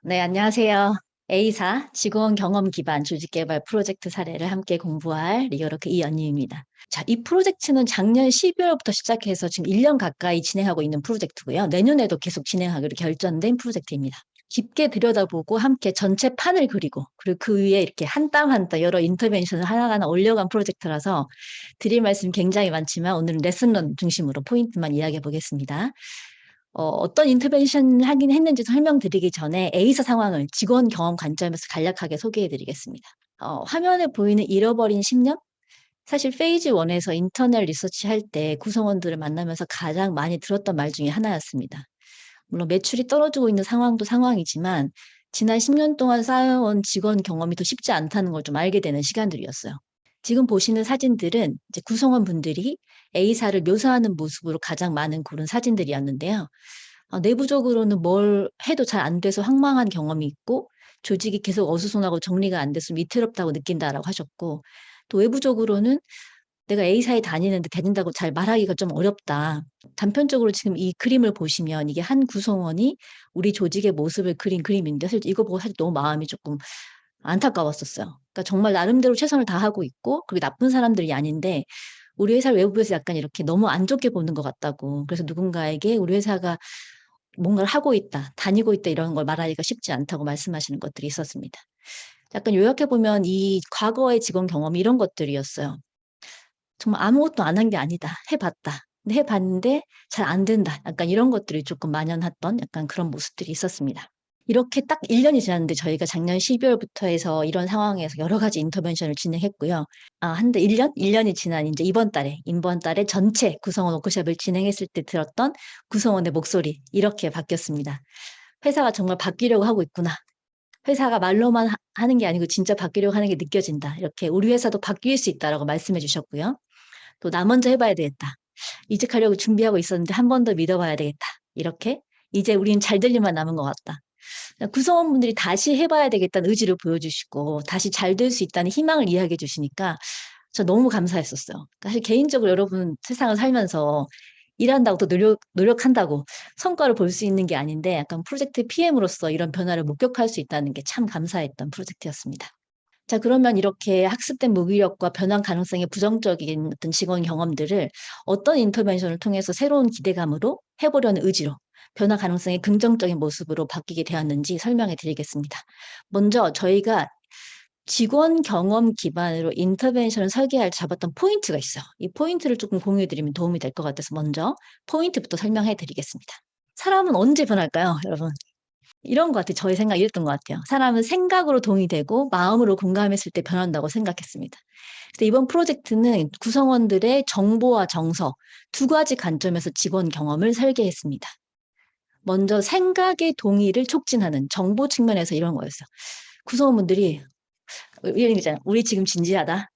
네, 안녕하세요. A사 직원 경험 기반 조직 개발 프로젝트 사례를 함께 공부할 리어로크 이연희입니다. 자, 이 프로젝트는 작년 12월부터 시작해서 지금 1년 가까이 진행하고 있는 프로젝트고요. 내년에도 계속 진행하기로 결정된 프로젝트입니다. 깊게 들여다보고 함께 전체 판을 그리고 그리고 그 위에 이렇게 한 땀 한 땀 여러 인터벤션을 하나하나 올려간 프로젝트라서 드릴 말씀 굉장히 많지만 오늘은 레슨런 중심으로 포인트만 이야기해 보겠습니다. 어떤 인터벤션 하긴 했는지 설명드리기 전에 A사 상황을 직원 경험 관점에서 간략하게 소개해 드리겠습니다. 화면에 보이는 잃어버린 10년? 사실 페이즈 1에서 인터널 리서치 할 때 구성원들을 만나면서 가장 많이 들었던 말 중에 하나였습니다. 물론 매출이 떨어지고 있는 상황도 상황이지만 지난 10년 동안 쌓여온 직원 경험이 더 쉽지 않다는 걸 좀 알게 되는 시간들이었어요. 지금 보시는 사진들은 이제 구성원분들이 A사를 묘사하는 모습으로 가장 많은 고른 사진들이었는데요. 내부적으로는 뭘 해도 잘 안 돼서 황망한 경험이 있고 조직이 계속 어수선하고 정리가 안 돼서 위태롭다고 느낀다라고 하셨고, 또 외부적으로는 내가 A사에 다니는데 다닌다고 잘 말하기가 좀 어렵다. 단편적으로 지금 이 그림을 보시면 이게 한 구성원이 우리 조직의 모습을 그린 그림인데 사실 이거 보고 사실 너무 마음이 조금 안타까웠었어요. 그러니까 정말 나름대로 최선을 다하고 있고 그게 나쁜 사람들이 아닌데 우리 회사를 외부에서 약간 이렇게 너무 안 좋게 보는 것 같다고. 그래서 누군가에게 우리 회사가 뭔가를 하고 있다, 다니고 있다 이런 걸 말하기가 쉽지 않다고 말씀하시는 것들이 있었습니다. 약간 요약해 보면 이 과거의 직원 경험이 이런 것들이었어요. 정말 아무것도 안 한 게 아니다. 해 봤다. 근데 해 봤는데 잘 안 된다. 약간 이런 것들이 조금 만연했던 약간 그런 모습들이 있었습니다. 이렇게 딱 1년이 지났는데 저희가 작년 12월부터 해서 이런 상황에서 여러 가지 인터벤션을 진행했고요. 한데 1년이 지난 이제 이번 달에 전체 구성원 워크숍을 진행했을 때 들었던 구성원의 목소리 이렇게 바뀌었습니다. "회사가 정말 바뀌려고 하고 있구나. 회사가 말로만 하는 게 아니고 진짜 바뀌려고 하는 게 느껴진다." 이렇게 "우리 회사도 바뀔 수 있다."라고 말씀해 주셨고요. 또 "나 먼저 해 봐야 되겠다. 이직하려고 준비하고 있었는데 한 번 더 믿어 봐야 되겠다." 이렇게 "이제 우린 잘 될 일만 남은 것 같다." 구성원분들이 다시 해 봐야 되겠다는 의지를 보여주시고 다시 잘 될 수 있다는 희망을 이야기해 주시니까 저 너무 감사했었어요. 그러니까 사실 개인적으로 여러분 세상을 살면서 일한다고 또 노력한다고 성과를 볼 수 있는 게 아닌데 약간 프로젝트 PM으로서 이런 변화를 목격할 수 있다는 게 참 감사했던 프로젝트였습니다. 자, 그러면 이렇게 학습된 무기력과 변환 가능성이 부정적인 어떤 직원 경험들을 어떤 인터벤션을 통해서 새로운 기대감으로 해 보려는 의지로 변화 가능성이 긍정적인 모습으로 바뀌게 되었는지 설명해 드리겠습니다. 먼저 저희가 직원 경험 기반으로 인터벤션을 설계할 잡았던 포인트가 있어요. 이 포인트를 조금 공유해 드리면 도움이 될 것 같아서 먼저 포인트부터 설명해 드리겠습니다. 사람은 언제 변할까요, 여러분? 이런 것 같아요. 저의 생각이 이랬던 것 같아요. 사람은 생각으로 동의되고 마음으로 공감했을 때 변한다고 생각했습니다. 그래서 이번 프로젝트는 구성원들의 정보와 정서 두 가지 관점에서 직원 경험을 설계했습니다. 먼저 생각의 동의를 촉진하는 정보 측면에서 이런 거였어요. 구성원분들이 이런 거잖아요. "우리 지금 진지하다."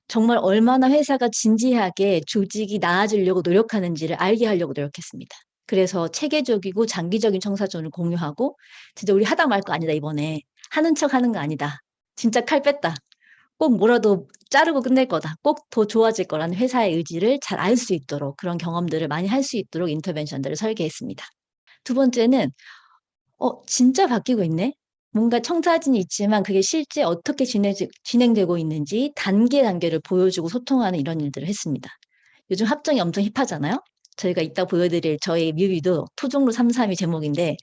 정말 얼마나 회사가 진지하게 조직이 나아지려고 노력하는지를 알게 하려고 노력했습니다. 그래서 체계적이고 장기적인 청사전을 공유하고 "진짜 우리 하다 말 거 아니다 이번에. 하는 척 하는 거 아니다. 진짜 칼 뺐다. 꼭 뭐라도 자르고 끝낼 거다. 꼭 더 좋아질 거라는 회사의 의지를 잘 알 수 있도록 그런 경험들을 많이 할 수 있도록 인터벤션들을 설계했습니다. 두 번째는 진짜 바뀌고 있네. 뭔가 청사진이 있지만 그게 실제 어떻게 진행되고 있는지 단계를 보여주고 소통하는 이런 일들을 했습니다. 요즘 합정이 엄청 힙하잖아요. 저희가 이따 보여드릴 저희 뮤비도 토종로 33이 제목인데,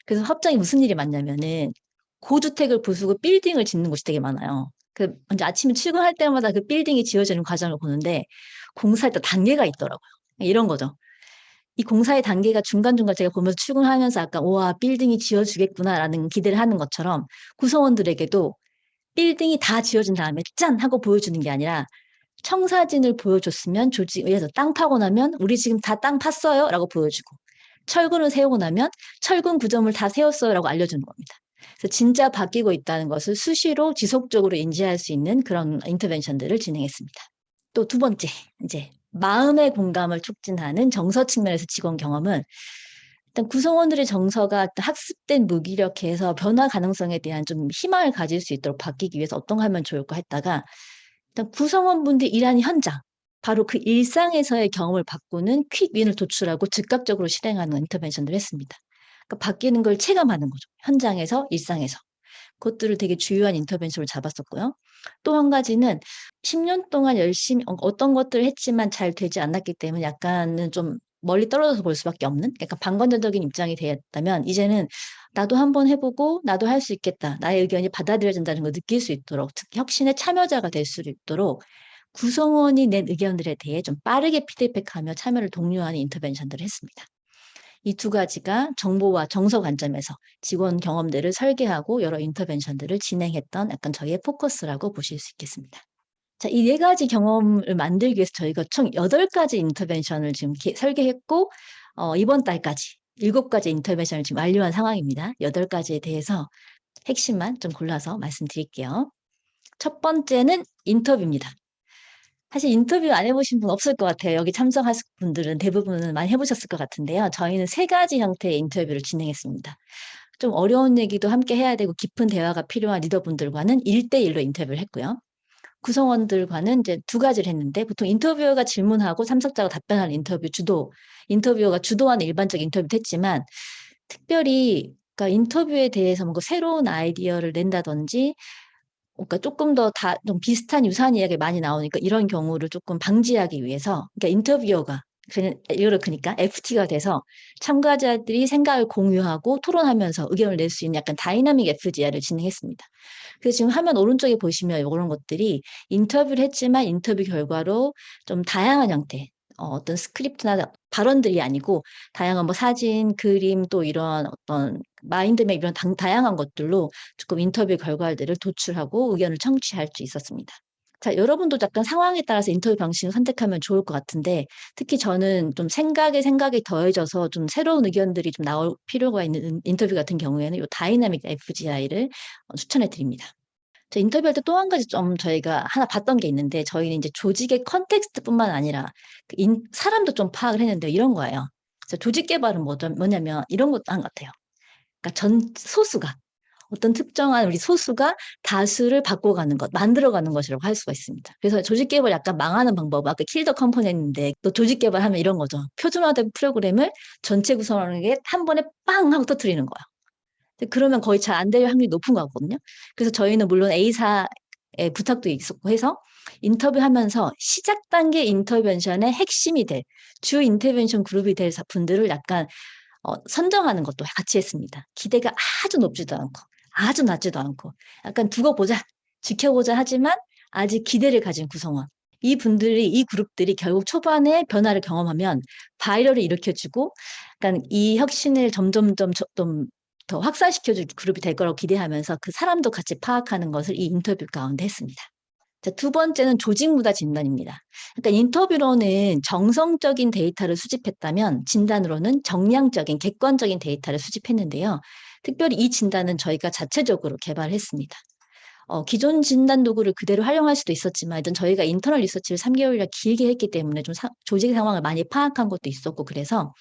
그래서 합정이 무슨 일이 많냐면은 고주택을 부수고 빌딩을 짓는 곳이 되게 많아요. 먼저 아침에 출근할 때마다 그 빌딩이 지어지는 과정을 보는데 공사할 때 단계가 있더라고요. 이런 거죠. 이 공사의 단계가 중간중간 제가 보면서 출근하면서 약간 '우와 빌딩이 지어지겠구나.'라는 기대를 하는 것처럼 구성원들에게도 빌딩이 다 지어진 다음에 "짠." 하고 보여주는 게 아니라 청사진을 보여줬으면 조직 예를 들어서 땅 파고 나면 "우리 지금 다 땅 팠어요."라고 보여주고, 철근을 세우고 나면 "철근 구점을 다 세웠어요."라고 알려주는 겁니다. 그래서 진짜 바뀌고 있다는 것을 수시로 지속적으로 인지할 수 있는 그런 인터벤션들을 진행했습니다. 또 두 번째, 이제 마음의 공감을 촉진하는 정서 측면에서 직원 경험은 일단 구성원들의 정서가 학습된 무기력해서 변화 가능성에 대한 좀 희망을 가질 수 있도록 바뀌기 위해서 어떤 거 하면 좋을까 했다가 일단 구성원분들이 일하는 현장, 바로 그 일상에서의 경험을 바꾸는 퀵 윈을 도출하고 즉각적으로 실행하는 인터벤션들을 했습니다. 그러니까 바뀌는 걸 체감하는 거죠. 현장에서, 일상에서. 그것들을 되게 주요한 인터벤션으로 잡았었고요. 또 한 가지는 10년 동안 열심히 어떤 것들을 했지만 잘 되지 않았기 때문에 약간은 좀 멀리 떨어져서 볼 수밖에 없는, 약간 방관자적인 입장이 되었다면 이제는 나도 한번 해보고 나도 할 수 있겠다. 나의 의견이 받아들여진다는 걸 느낄 수 있도록, 특히 혁신의 참여자가 될 수 있도록 구성원이 낸 의견들에 대해 좀 빠르게 피드백하며 참여를 독려하는 인터벤션들을 했습니다. 이 두 가지가 정보와 정서 관점에서 직원 경험들을 설계하고 여러 인터벤션들을 진행했던 약간 저희의 포커스라고 보실 수 있겠습니다. 자, 이 네 가지 경험을 만들기 위해서 저희가 총 8가지 인터벤션을 지금 설계했고, 이번 달까지 7가지 인터벤션을 지금 완료한 상황입니다. 8가지에 대해서 핵심만 좀 골라서 말씀드릴게요. 첫 번째는 인터뷰입니다. 사실 인터뷰 안 해보신 분 없을 것 같아요. 여기 참석하신 분들은 대부분은 많이 해보셨을 것 같은데요. 저희는 3가지 형태의 인터뷰를 진행했습니다. 좀 어려운 얘기도 함께 해야 되고 깊은 대화가 필요한 리더분들과는 1대1로 인터뷰를 했고요. 구성원들과는 이제 2가지를 했는데, 보통 인터뷰어가 질문하고 참석자가 답변하는 인터뷰어가 주도하는 일반적 인터뷰도 했지만, 특별히 그러니까 인터뷰에 대해서 뭔가 새로운 아이디어를 낸다든지, 그러니까 조금 더 좀 비슷한 유사한 이야기가 많이 나오니까 이런 경우를 조금 방지하기 위해서, 그러니까 인터뷰어가 그러니까 FT가 돼서 참가자들이 생각을 공유하고 토론하면서 의견을 낼 수 있는 약간 다이나믹 FGR을 진행했습니다. 그래서 지금 화면 오른쪽에 보시면 이런 것들이 인터뷰를 했지만 인터뷰 결과로 좀 다양한 형태, 어떤 스크립트나 발언들이 아니고 다양한 뭐 사진, 그림, 또 이런 어떤 마인드맵 이런 다양한 것들로 조금 인터뷰 결과들을 도출하고 의견을 청취할 수 있었습니다. 자, 여러분도 약간 상황에 따라서 인터뷰 방식을 선택하면 좋을 것 같은데, 특히 저는 좀 생각이 더해져서 좀 새로운 의견들이 좀 나올 필요가 있는 인터뷰 같은 경우에는 이 다이나믹 FGI를 추천해 드립니다. 저 인터뷰할 때 또 한 가지 좀 저희가 하나 봤던 게 있는데, 저희는 이제 조직의 컨텍스트뿐만 아니라 사람도 좀 파악을 했는데 이런 거예요. 그래서 조직 개발은 뭐냐면 이런 것도 한 것 같아요. 그러니까 소수가, 어떤 특정한 우리 소수가 다수를 바꿔가는 것, 만들어가는 것이라고 할 수가 있습니다. 그래서 조직 개발 약간 망하는 방법, 아까 킬더 컴퍼니 했는데 또 조직 개발하면 이런 거죠. 표준화된 프로그램을 전체 구성원에게 한 번에 빵 하고 터뜨리는 거예요. 그러면 거의 잘 안 될 확률이 높은 것 같거든요. 그래서 저희는 물론 A사의 부탁도 있었고 해서 인터뷰하면서 시작 단계 인터벤션의 핵심이 될 주 인터벤션 그룹이 될 분들을 약간 선정하는 것도 같이 했습니다. 기대가 아주 높지도 않고 아주 낮지도 않고 약간 두고 보자, 지켜보자 하지만 아직 기대를 가진 구성원. 이 그룹들이 결국 초반에 변화를 경험하면 바이럴을 일으켜주고, 약간 이 혁신을 점점점 좀 더 확산시켜줄 그룹이 될 거라고 기대하면서 그 사람도 같이 파악하는 것을 이 인터뷰 가운데 했습니다. 자, 2번째는 조직 무다 진단입니다. 그러니까 인터뷰로는 정성적인 데이터를 수집했다면 진단으로는 정량적인 객관적인 데이터를 수집했는데요. 특별히 이 진단은 저희가 자체적으로 개발했습니다. 기존 진단 도구를 그대로 활용할 수도 있었지만 일단 저희가 인터널 리서치를 3개월이나 길게 했기 때문에 좀 조직 상황을 많이 파악한 것도 있었고, 그래서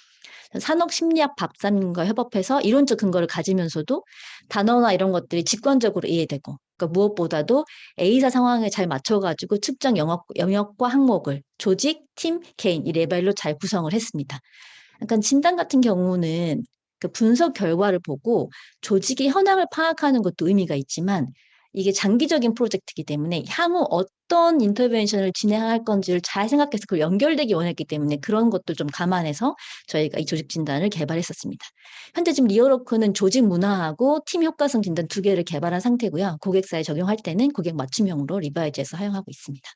산업심리학 박사님과 협업해서 이론적 근거를 가지면서도 단어나 이런 것들이 직관적으로 이해되고, 그러니까 무엇보다도 A사 상황에 잘 맞춰가지고 측정 영역과 항목을 조직, 팀, 개인 이 레벨로 잘 구성을 했습니다. 약간 진단 같은 경우는 그 분석 결과를 보고 조직의 현황을 파악하는 것도 의미가 있지만, 이게 장기적인 프로젝트이기 때문에 향후 어떤 인터벤션을 진행할 건지를 잘 생각해서 그걸 연결되기 원했기 때문에 그런 것도 좀 감안해서 저희가 이 조직 진단을 개발했었습니다. 현재 지금 리어로크는 조직 문화하고 팀 효과성 진단 2개를 개발한 상태고요. 고객사에 적용할 때는 고객 맞춤형으로 리바이즈해서 사용하고 있습니다.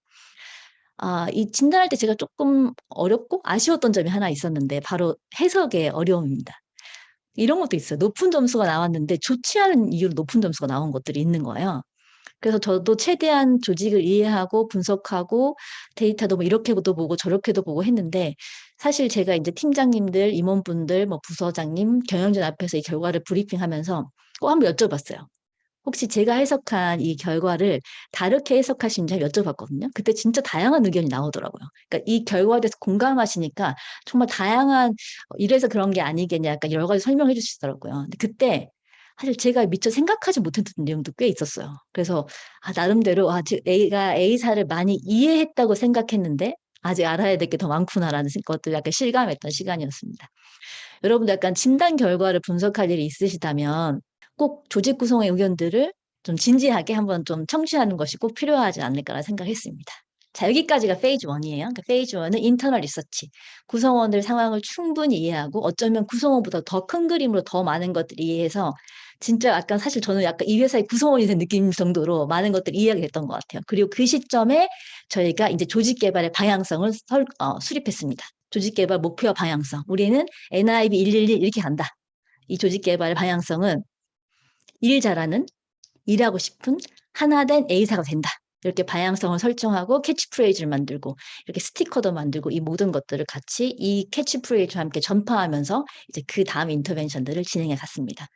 이 진단할 때 제가 조금 어렵고 아쉬웠던 점이 하나 있었는데 바로 해석의 어려움입니다. 이런 것도 있어요. 높은 점수가 나왔는데 좋지 않은 이유로 높은 점수가 나온 것들이 있는 거예요. 그래서 저도 최대한 조직을 이해하고 분석하고 데이터도 뭐 이렇게도 보고 저렇게도 보고 했는데, 사실 제가 이제 팀장님들, 임원분들, 뭐 부서장님, 경영진 앞에서 이 결과를 브리핑하면서 꼭 한번 여쭤봤어요. 혹시 제가 해석한 이 결과를 다르게 해석하시는지 여쭤봤거든요. 그때 진짜 다양한 의견이 나오더라고요. 그러니까 이 결과에 대해서 공감하시니까 정말 다양한 이래서 그런 게 아니겠냐 약간 여러 가지 설명해 주시더라고요. 근데 그때 사실 제가 미처 생각하지 못했던 내용도 꽤 있었어요. 그래서 나름대로 내가 A사를 많이 이해했다고 생각했는데 아직 알아야 될 게 더 많구나라는 것들 약간 실감했던 시간이었습니다. 여러분도 약간 진단 결과를 분석할 일이 있으시다면 꼭 조직 구성의 의견들을 좀 진지하게 한번 좀 청취하는 것이 꼭 필요하지 않을까라 생각했습니다. 자, 여기까지가 페이즈 1이에요. 그러니까 페이즈 1은 인터널 리서치. 구성원들 상황을 충분히 이해하고 어쩌면 구성원보다 더 큰 그림으로 더 많은 것들을 이해해서 진짜 약간 사실 저는 약간 이 회사의 구성원이 된 느낌 정도로 많은 것들을 이해하게 됐던 것 같아요. 그리고 그 시점에 저희가 이제 조직 개발의 방향성을 수립했습니다. 조직 개발 목표와 방향성. 우리는 NIB 111 이렇게 간다. 이 조직 개발의 방향성은 일 잘하는, 일하고 싶은 하나된 A사가 된다. 이렇게 방향성을 설정하고 캐치프레이즈를 만들고 이렇게 스티커도 만들고 이 모든 것들을 같이 이 캐치프레이즈와 함께 전파하면서 이제 그 다음 인터벤션들을 진행해 갔습니다.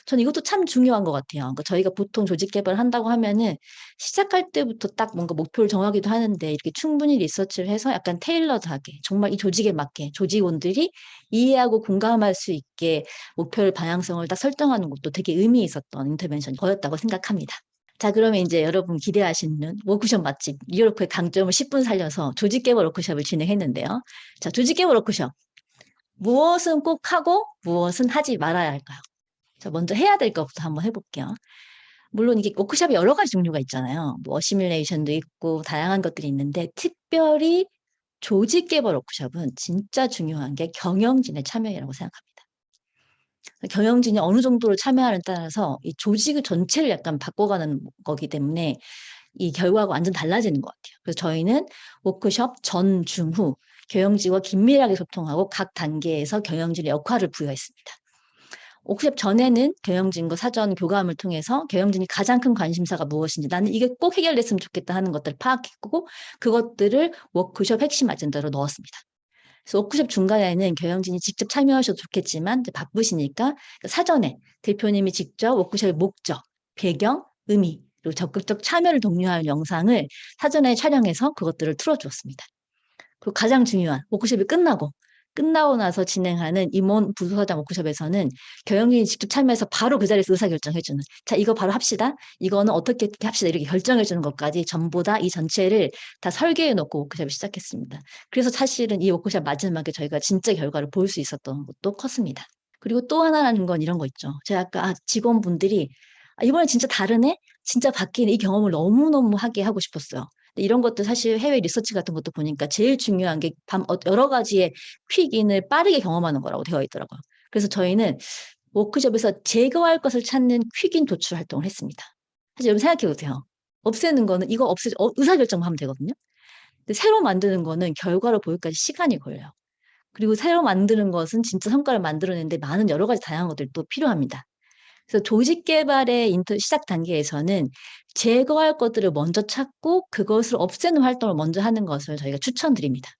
저는 이것도 참 중요한 것 같아요. 그러니까 저희가 보통 조직 개발을 한다고 하면은 시작할 때부터 딱 뭔가 목표를 정하기도 하는데 이렇게 충분히 리서치를 해서 약간 테일러드하게 정말 이 조직에 맞게 조직원들이 이해하고 공감할 수 있게 목표를 방향성을 딱 설정하는 것도 되게 의미 있었던 인터벤션이었다고 생각합니다. 자, 그러면 이제 여러분 기대하시는 워크숍 맛집 리어로크의 강점을 10분 살려서 조직 개발 워크숍을 진행했는데요. 자, 조직 개발 워크숍. 무엇은 꼭 하고 무엇은 하지 말아야 할까요? 자, 먼저 해야 될 것부터 한번 해볼게요. 물론 이게 워크숍이 여러 가지 종류가 있잖아요. 뭐 어시뮬레이션도 있고 다양한 것들이 있는데 특별히 조직 개발 워크숍은 진짜 중요한 게 경영진의 참여라고 생각합니다. 경영진이 어느 정도로 참여하느냐에 따라서 이 조직 전체를 약간 바꿔가는 거기 때문에 이 결과가 완전 달라지는 것 같아요. 그래서 저희는 워크숍 전, 중, 후 경영진과 긴밀하게 소통하고 각 단계에서 경영진의 역할을 부여했습니다. 워크숍 전에는 경영진과 사전 교감을 통해서 경영진이 가장 큰 관심사가 무엇인지 나는 이게 꼭 해결됐으면 좋겠다 하는 것들을 파악했고 그것들을 워크숍 핵심 아젠다로 넣었습니다. 그래서 워크숍 중간에는 경영진이 직접 참여하셔도 좋겠지만 바쁘시니까 사전에 대표님이 직접 워크숍의 목적, 배경, 의미 그리고 적극적 참여를 독려할 영상을 사전에 촬영해서 그것들을 틀어주었습니다. 그리고 가장 중요한 워크숍이 끝나고 나서 진행하는 임원 부서장 워크숍에서는 경영진이 직접 참여해서 바로 그 자리에서 의사결정해주는 자 이거 바로 합시다. 이거는 어떻게 합시다. 이렇게 결정해주는 것까지 전부 다 이 전체를 다 설계해놓고 워크숍을 시작했습니다. 그래서 사실은 이 워크숍 마지막에 저희가 진짜 결과를 볼 수 있었던 것도 컸습니다. 그리고 또 하나라는 건 이런 거 있죠. 제가 아까 직원분들이 이번에 진짜 다르네? 진짜 바뀌네? 이 경험을 너무너무 하게 하고 싶었어요. 이런 것도 사실 해외 리서치 같은 것도 보니까 제일 중요한 게 여러 가지의 퀵인을 빠르게 경험하는 거라고 되어 있더라고요. 그래서 저희는 워크숍에서 제거할 것을 찾는 퀵인 도출 활동을 했습니다. 사실 여러분 생각해 보세요. 없애는 거는 이거 의사결정만 하면 되거든요. 근데 새로 만드는 거는 결과를 보기까지 시간이 걸려요. 그리고 새로 만드는 것은 진짜 성과를 만들어내는데 많은 여러 가지 다양한 것들도 필요합니다. 그래서 조직 개발의 시작 단계에서는 제거할 것들을 먼저 찾고 그것을 없애는 활동을 먼저 하는 것을 저희가 추천드립니다.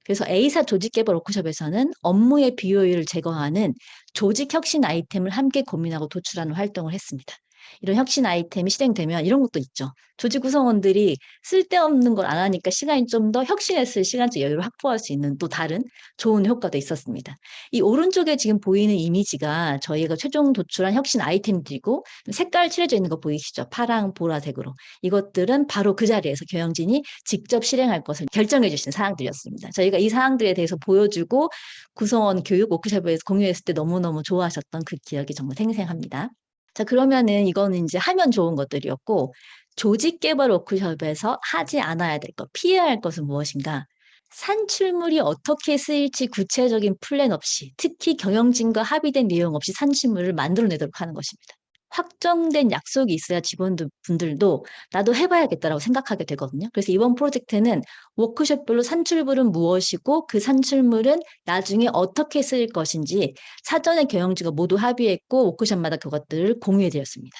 그래서 A사 조직 개발 워크숍에서는 업무의 비효율을 제거하는 조직 혁신 아이템을 함께 고민하고 도출하는 활동을 했습니다. 이런 혁신 아이템이 실행되면 이런 것도 있죠. 조직 구성원들이 쓸데없는 걸 안 하니까 시간이 좀 더 혁신했을 시간적 여유를 확보할 수 있는 또 다른 좋은 효과도 있었습니다. 이 오른쪽에 지금 보이는 이미지가 저희가 최종 도출한 혁신 아이템들이고 색깔 칠해져 있는 거 보이시죠? 파랑, 보라색으로. 이것들은 바로 그 자리에서 경영진이 직접 실행할 것을 결정해 주신 사항들이었습니다. 저희가 이 사항들에 대해서 보여주고 구성원 교육 워크숍에서 공유했을 때 너무너무 좋아하셨던 그 기억이 정말 생생합니다. 자, 그러면은 이거는 이제 하면 좋은 것들이었고, 조직 개발 워크숍에서 하지 않아야 될 것, 피해야 할 것은 무엇인가? 산출물이 어떻게 쓰일지 구체적인 플랜 없이, 특히 경영진과 합의된 내용 없이 산출물을 만들어내도록 하는 것입니다. 확정된 약속이 있어야 직원분들도 나도 해봐야겠다라고 생각하게 되거든요. 그래서 이번 프로젝트는 워크숍별로 산출물은 무엇이고 그 산출물은 나중에 어떻게 쓰일 것인지 사전에 경영진과 모두 합의했고 워크숍마다 그것들을 공유해드렸습니다.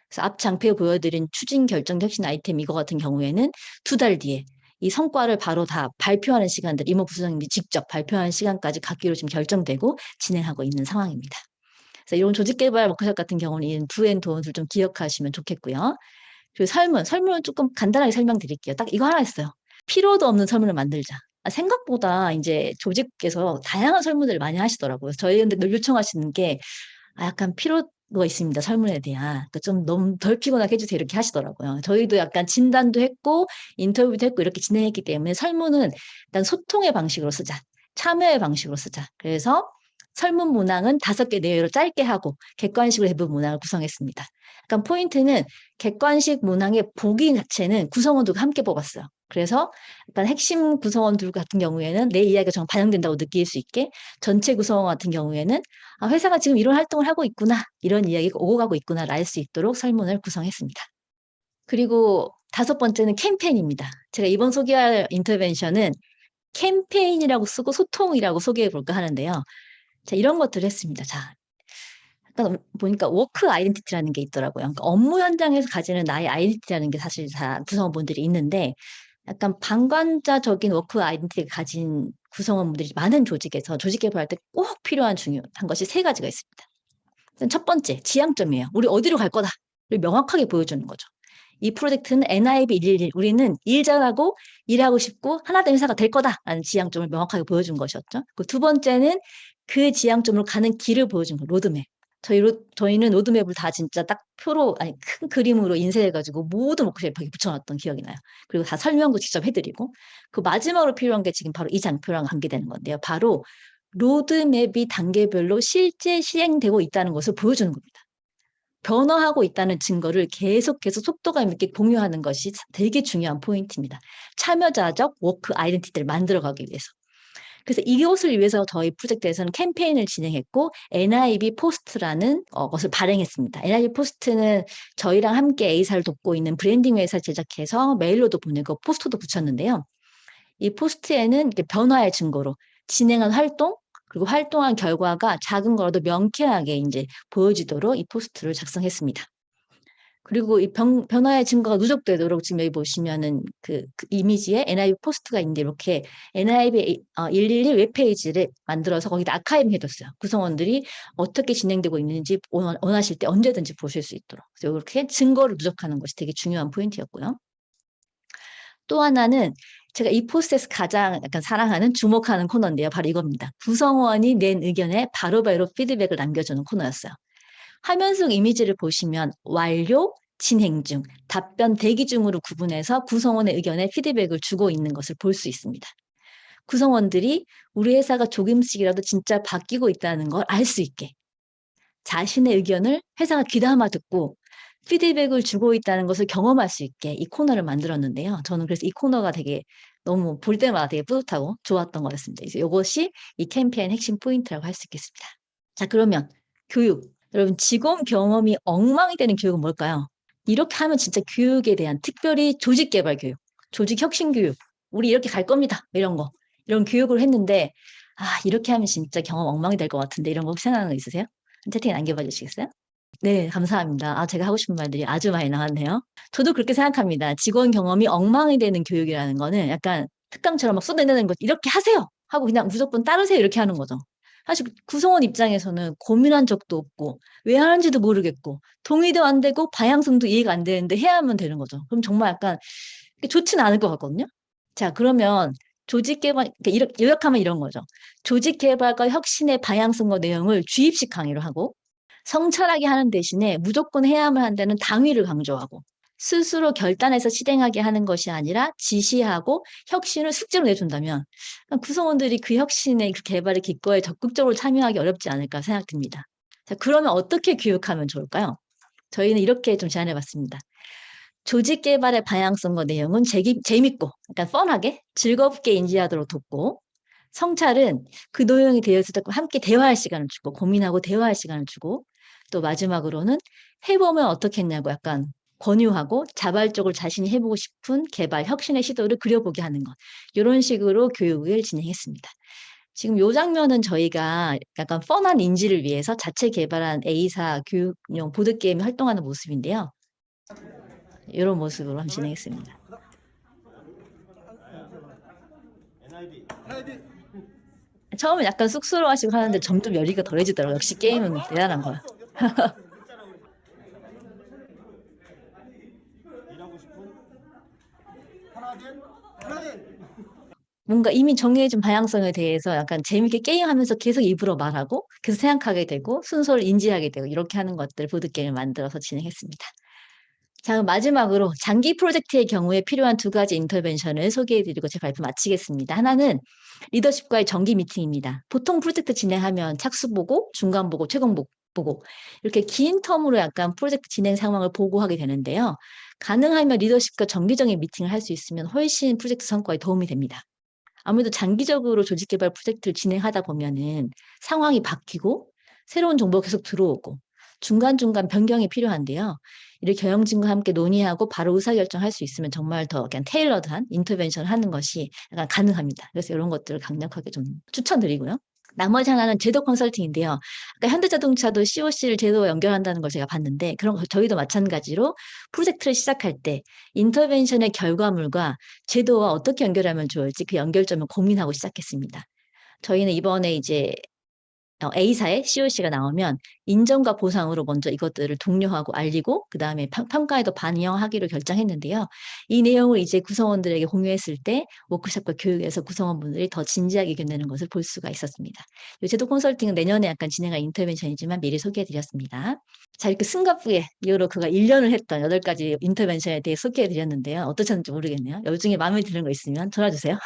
그래서 앞 장표에 보여드린 추진 결정 혁신 아이템 이거 같은 경우에는 2달 뒤에 이 성과를 바로 다 발표하는 시간들 임원 부서장님이 직접 발표하는 시간까지 갖기로 지금 결정되고 진행하고 있는 상황입니다. 그래서 이런 조직 개발 워크숍 같은 경우는 이 도앤돈을 좀 기억하시면 좋겠고요. 그리고 설문은 조금 간단하게 설명드릴게요. 딱 이거 하나 있어요. 필요도 없는 설문을 만들자. 생각보다 이제 조직에서 다양한 설문들을 많이 하시더라고요. 저희한테 늘 요청하시는 게 약간 필요가 있습니다. 설문에 대한. 그러니까 좀 너무 덜 피곤하게 해주세요. 이렇게 하시더라고요. 저희도 약간 진단도 했고 인터뷰도 했고 이렇게 진행했기 때문에 설문은 일단 소통의 방식으로 쓰자. 참여의 방식으로 쓰자. 그래서 설문 문항은 5개 내외로 짧게 하고 객관식으로 대부분 문항을 구성했습니다. 약간 포인트는 객관식 문항의 보기 자체는 구성원들과 함께 뽑았어요. 그래서 약간 핵심 구성원들 같은 경우에는 내 이야기가 정말 반영된다고 느낄 수 있게, 전체 구성원 같은 경우에는 아, 회사가 지금 이런 활동을 하고 있구나, 이런 이야기가 오고 가고 있구나를 알 수 있도록 설문을 구성했습니다. 그리고 5번째는 캠페인입니다. 제가 이번 소개할 인터벤션은 캠페인이라고 쓰고 소통이라고 소개해 볼까 하는데요. 자, 이런 것들을 했습니다. 자, 약간 보니까 워크 아이덴티티라는 게 있더라고요. 그러니까 업무 현장에서 가지는 나의 아이덴티티라는 게 사실 다 구성원분들이 있는데, 약간 방관자적인 워크 아이덴티티를 가진 구성원분들이 많은 조직에서 조직 개발할 때 꼭 필요한 중요한 것이 3가지가 있습니다. 첫 번째, 지향점이에요. 우리 어디로 갈 거다를 명확하게 보여주는 거죠. 이 프로젝트는 NIB 111, 우리는 일 잘하고 일하고 싶고 하나된 회사가 될 거다라는 지향점을 명확하게 보여준 것이었죠. 그 2번째는 그 지향점으로 가는 길을 보여준 거, 로드맵. 저희는 로드맵을 다 진짜 딱 표로, 아니, 큰 그림으로 인쇄해가지고 모든 워크숍에 붙여놨던 기억이 나요. 그리고 다 설명도 직접 해드리고, 그 마지막으로 필요한 게 지금 바로 이 장표랑 관계되는 건데요. 바로 로드맵이 단계별로 실제 시행되고 있다는 것을 보여주는 겁니다. 변화하고 있다는 증거를 계속해서 속도감 있게 공유하는 것이 되게 중요한 포인트입니다. 참여자적 워크 아이덴티티를 만들어가기 위해서. 그래서 이것을 위해서 저희 프로젝트에서는 캠페인을 진행했고 NIB 포스트라는 것을 발행했습니다. NIB 포스트는 저희랑 함께 A사를 돕고 있는 브랜딩 회사를 제작해서 메일로도 보내고 포스터도 붙였는데요. 이 포스트에는 변화의 증거로 진행한 활동, 그리고 활동한 결과가 작은 거라도 명쾌하게 이제 보여지도록 이 포스트를 작성했습니다. 그리고 이 변화의 증거가 누적되도록 지금 여기 보시면은 그 이미지에 NIB 포스트가 있는데, 이렇게 NIB 111 웹페이지를 만들어서 거기다 아카이브 해뒀어요. 구성원들이 어떻게 진행되고 있는지 원하실 때 언제든지 보실 수 있도록. 그래서 이렇게 증거를 누적하는 것이 되게 중요한 포인트였고요. 또 하나는 제가 이 포스트에서 가장 약간 사랑하는, 주목하는 코너인데요. 바로 이겁니다. 구성원이 낸 의견에 바로바로 피드백을 남겨주는 코너였어요. 화면 속 이미지를 보시면 완료, 진행 중, 답변 대기 중으로 구분해서 구성원의 의견에 피드백을 주고 있는 것을 볼 수 있습니다. 구성원들이 우리 회사가 조금씩이라도 진짜 바뀌고 있다는 걸 알 수 있게 자신의 의견을 회사가 귀담아 듣고 피드백을 주고 있다는 것을 경험할 수 있게 이 코너를 만들었는데요. 저는 그래서 이 코너가 되게 너무 볼 때마다 되게 뿌듯하고 좋았던 거였습니다. 그래서 이것이 이 캠페인 핵심 포인트라고 할 수 있겠습니다. 자, 그러면 교육. 여러분, 직원 경험이 엉망이 되는 교육은 뭘까요? 이렇게 하면 진짜 교육에 대한, 특별히 조직 개발 교육, 조직 혁신 교육, 우리 이렇게 갈 겁니다, 이런 거, 이런 교육을 했는데, 아, 이렇게 하면 진짜 경험 엉망이 될 것 같은데, 이런 거 혹시 생각나는 거 있으세요? 채팅에 남겨봐 주시겠어요? 네, 감사합니다. 아, 제가 하고 싶은 말들이 아주 많이 나왔네요. 저도 그렇게 생각합니다. 직원 경험이 엉망이 되는 교육이라는 거는 약간 특강처럼 막 쏟아내는 것, 이렇게 하세요! 하고 그냥 무조건 따르세요! 이렇게 하는 거죠. 사실 구성원 입장에서는 고민한 적도 없고, 왜 하는지도 모르겠고, 동의도 안 되고, 방향성도 이해가 안 되는데 해야 하면 되는 거죠. 그럼 정말 약간 좋지는 않을 것 같거든요. 자, 그러면 조직 개발, 그러니까 요약하면 이런 거죠. 조직 개발과 혁신의 방향성과 내용을 주입식 강의를 하고, 성찰하게 하는 대신에 무조건 해야만 한다는 당위를 강조하고, 스스로 결단해서 실행하게 하는 것이 아니라 지시하고 혁신을 숙제로 내준다면 구성원들이 그 혁신의 그 개발의 기꺼이 적극적으로 참여하기 어렵지 않을까 생각됩니다. 자, 그러면 어떻게 교육하면 좋을까요? 저희는 이렇게 좀 제안해봤습니다. 조직 개발의 방향성과 내용은 재밌고, 그러니까 펀하게, 즐겁게 인지하도록 돕고, 성찰은 그 내용이 되어 있을 때 함께 대화할 시간을 주고, 고민하고 대화할 시간을 주고, 또 마지막으로는 해보면 어떻겠냐고 약간 권유하고 자발적으로 자신이 해보고 싶은 개발, 혁신의 시도를 그려보게 하는 것. 이런 식으로 교육을 진행했습니다. 지금 이 장면은 저희가 약간 펀한 인지를 위해서 자체 개발한 A사 교육용 보드게임이 활동하는 모습인데요. 이런 모습으로 한번 진행했습니다. 처음엔 약간 쑥스러워하시고 하는데 점점 열기가 덜해지더라고요. 역시 게임은 대단한 거야. 뭔가 이미 정해진 방향성에 대해서 약간 재밌게 게임하면서 계속 입으로 말하고 계속 생각하게 되고 순서를 인지하게 되고 이렇게 하는 것들 보드게임을 만들어서 진행했습니다. 자, 그럼 마지막으로 장기 프로젝트의 경우에 필요한 두 가지 인터벤션을 소개해드리고 제 발표 마치겠습니다. 하나는 리더십과의 정기 미팅입니다. 보통 프로젝트 진행하면 착수 보고, 중간 보고, 최종 보고 이렇게 긴 텀으로 약간 프로젝트 진행 상황을 보고하게 되는데요. 가능하면 리더십과 정기적인 미팅을 할 수 있으면 훨씬 프로젝트 성과에 도움이 됩니다. 아무래도 장기적으로 조직 개발 프로젝트를 진행하다 보면은 상황이 바뀌고 새로운 정보가 계속 들어오고 중간중간 변경이 필요한데요. 이렇게 경영진과 함께 논의하고 바로 의사결정할 수 있으면 정말 더 그냥 테일러드한 인터벤션을 하는 것이 약간 가능합니다. 그래서 이런 것들을 강력하게 좀 추천드리고요. 나머지 하나는 제도 컨설팅인데요. 아까 현대자동차도 COC를 제도와 연결한다는 걸 제가 봤는데 그런 거 저희도 마찬가지로 프로젝트를 시작할 때 인터벤션의 결과물과 제도와 어떻게 연결하면 좋을지 그 연결점을 고민하고 시작했습니다. 저희는 이번에 이제 A사의 COC가 나오면 인정과 보상으로 먼저 이것들을 독려하고 알리고 그다음에 평가에도 반영하기로 결정했는데요. 이 내용을 이제 구성원들에게 공유했을 때 워크숍과 교육에서 구성원분들이 더 진지하게 견내는 것을 볼 수가 있었습니다. 이 제도 컨설팅은 내년에 약간 진행할 인터벤션이지만 미리 소개해드렸습니다. 자, 이렇게 승갑부에 이어로그가 1년을 했던 8가지 인터벤션에 대해 소개해드렸는데요. 어떠셨는지 모르겠네요. 이 중에 마음에 드는 거 있으면 전화 주세요.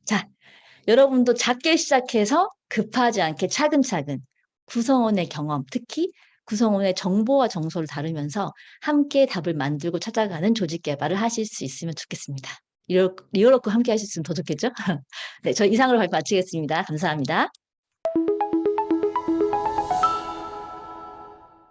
자, 여러분도 작게 시작해서 급하지 않게 차근차근 구성원의 경험, 특히 구성원의 정보와 정서를 다루면서 함께 답을 만들고 찾아가는 조직 개발을 하실 수 있으면 좋겠습니다. 리얼워크 함께 하실 수 있으면 더 좋겠죠? 네, 저 이상으로 발표 마치겠습니다. 감사합니다.